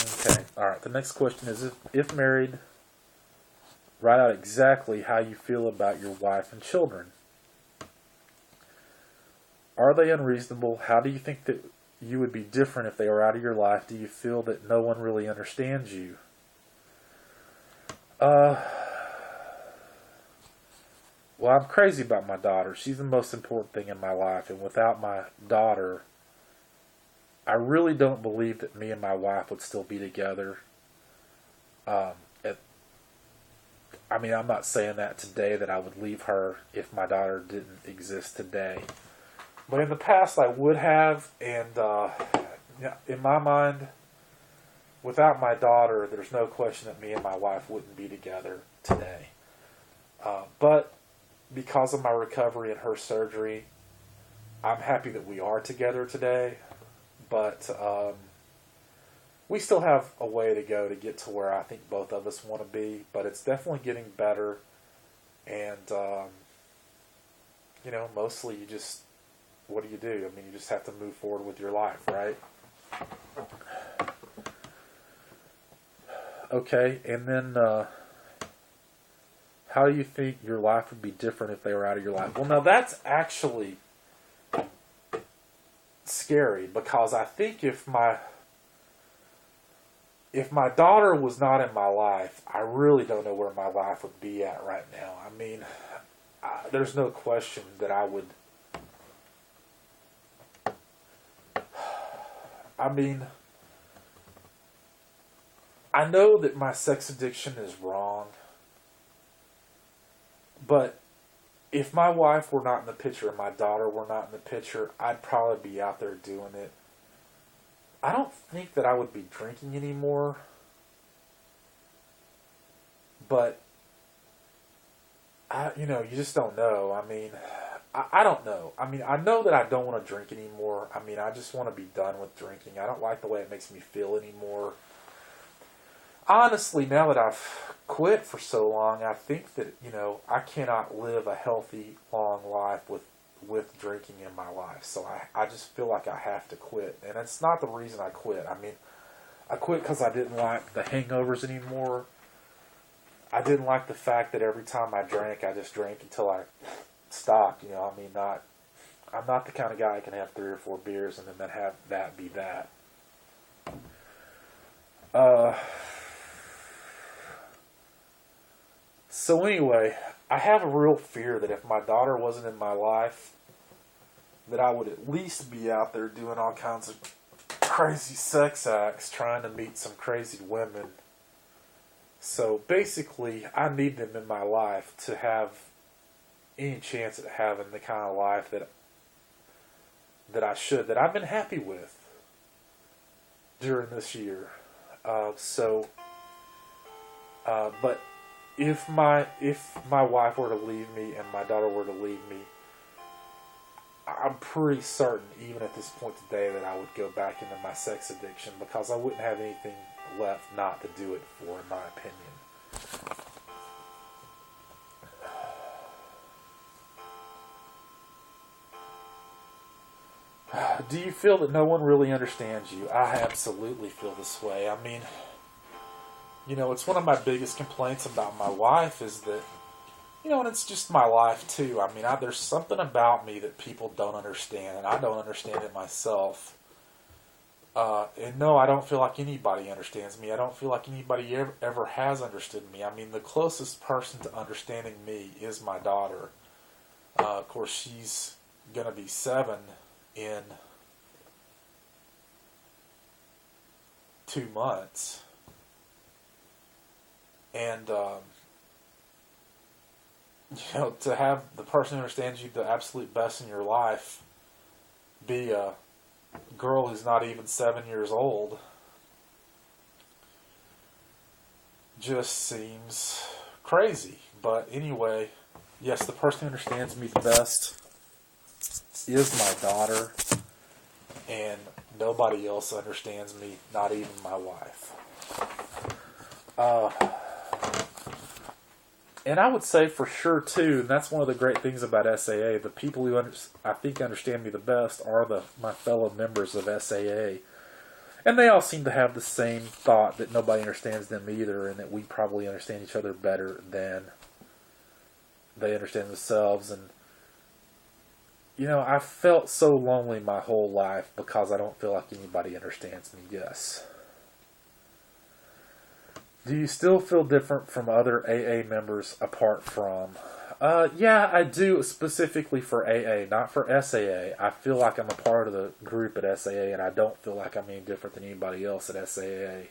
Okay, alright. The next question is, if married, write out exactly how you feel about your wife and children. Are they unreasonable? How do you think that you would be different if they were out of your life? Do you feel that no one really understands you? Well, I'm crazy about my daughter. She's the most important thing in my life, and without my daughter, I really don't believe that me and my wife would still be together. Um, it, I mean, I'm not saying that today that I would leave her if my daughter didn't exist today. But in the past, I would have, and in my mind, without my daughter, there's no question that me and my wife wouldn't be together today. But because of my recovery and her surgery, I'm happy that we are together today. But we still have a way to go to get to where I think both of us want to be. But it's definitely getting better. And, mostly you just, what do? I mean, you just have to move forward with your life, right? Okay, and then how do you think your life would be different if they were out of your life? Well, now that's actually scary, because I think if my daughter was not in my life, I really don't know where my life would be at right now. I mean, there's no question that I would. I mean, I know that my sex addiction is wrong, but if my wife were not in the picture and my daughter were not in the picture, I'd probably be out there doing it. I don't think that I would be drinking anymore, but you just don't know. I mean, I don't know. I mean, I know that I don't want to drink anymore. I mean, I just want to be done with drinking. I don't like the way it makes me feel anymore. Honestly, now that I've quit for so long, I think that, I cannot live a healthy, long life with drinking in my life. So I just feel like I have to quit. And it's not the reason I quit. I mean, I quit because I didn't like the hangovers anymore. I didn't like the fact that every time I drank, I just drank until I stopped. I'm not the kind of guy that can have 3 or 4 beers and then have that be that. So anyway, I have a real fear that if my daughter wasn't in my life, that I would at least be out there doing all kinds of crazy sex acts, trying to meet some crazy women. So basically, I need them in my life to have any chance at having the kind of life that I've been happy with during this year. But if my wife were to leave me and my daughter were to leave me, I'm pretty certain, even at this point today, that I would go back into my sex addiction, because I wouldn't have anything left not to do it for, in my opinion. Do you feel that no one really understands you? I absolutely feel this way. I mean, it's one of my biggest complaints about my wife is that, and it's just my life too. I mean, there's something about me that people don't understand, and I don't understand it myself. And no, I don't feel like anybody understands me. I don't feel like anybody ever has understood me. I mean, the closest person to understanding me is my daughter. Of course, she's going to be 7 in 2 months. And, to have the person who understands you the absolute best in your life be a girl who's not even 7 years old just seems crazy. But anyway, yes, the person who understands me the best is my daughter, and nobody else understands me, not even my wife. And I would say for sure too, and that's one of the great things about SAA, the people who I think understand me the best are my fellow members of SAA. And they all seem to have the same thought that nobody understands them either, and that we probably understand each other better than they understand themselves. And, I felt so lonely my whole life because I don't feel like anybody understands me, yes. Do you still feel different from other AA members apart from? Yeah, I do, specifically for AA, not for SAA. I feel like I'm a part of the group at SAA, and I don't feel like I'm any different than anybody else at SAA.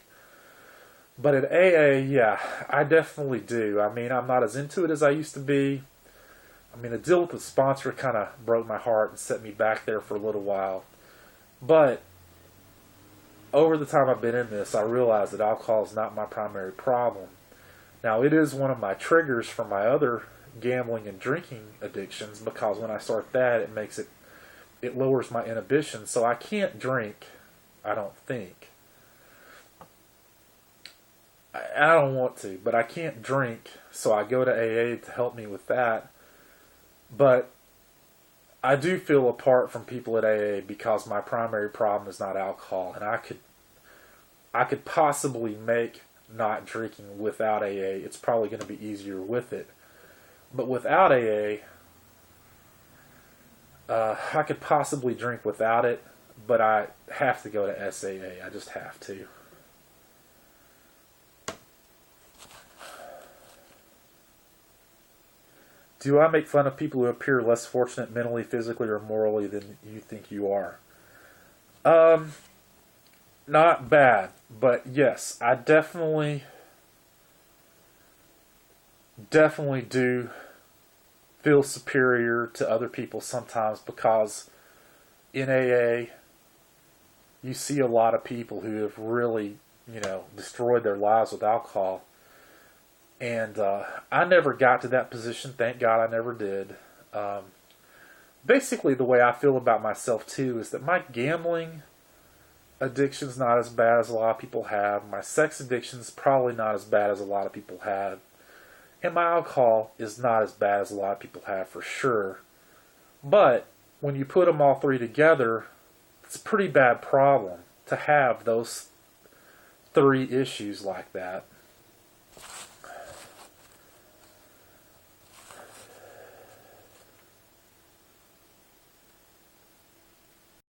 But at AA, yeah, I definitely do. I mean, I'm not as into it as I used to be. I mean, the deal with the sponsor kind of broke my heart and set me back there for a little while. But over the time I've been in this, I realized that alcohol is not my primary problem. Now, it is one of my triggers for my other gambling and drinking addictions, because when I start that, it lowers my inhibition. So I can't drink, I don't think. I don't want to, but I can't drink, so I go to AA to help me with that. But I do feel apart from people at AA because my primary problem is not alcohol, and I could possibly make not drinking without AA. It's probably going to be easier with it. But without AA, I could possibly drink without it, but I have to go to SAA. I just have to. Do I make fun of people who appear less fortunate mentally, physically, or morally than you think you are? Not bad, but yes, I definitely do feel superior to other people sometimes, because in AA, you see a lot of people who have really, destroyed their lives with alcohol. And I never got to that position. Thank God I never did. Basically, the way I feel about myself, too, is that my gambling addiction's not as bad as a lot of people have. My sex addiction's probably not as bad as a lot of people have. And my alcohol is not as bad as a lot of people have, for sure. But when you put them all three together, it's a pretty bad problem to have those three issues like that.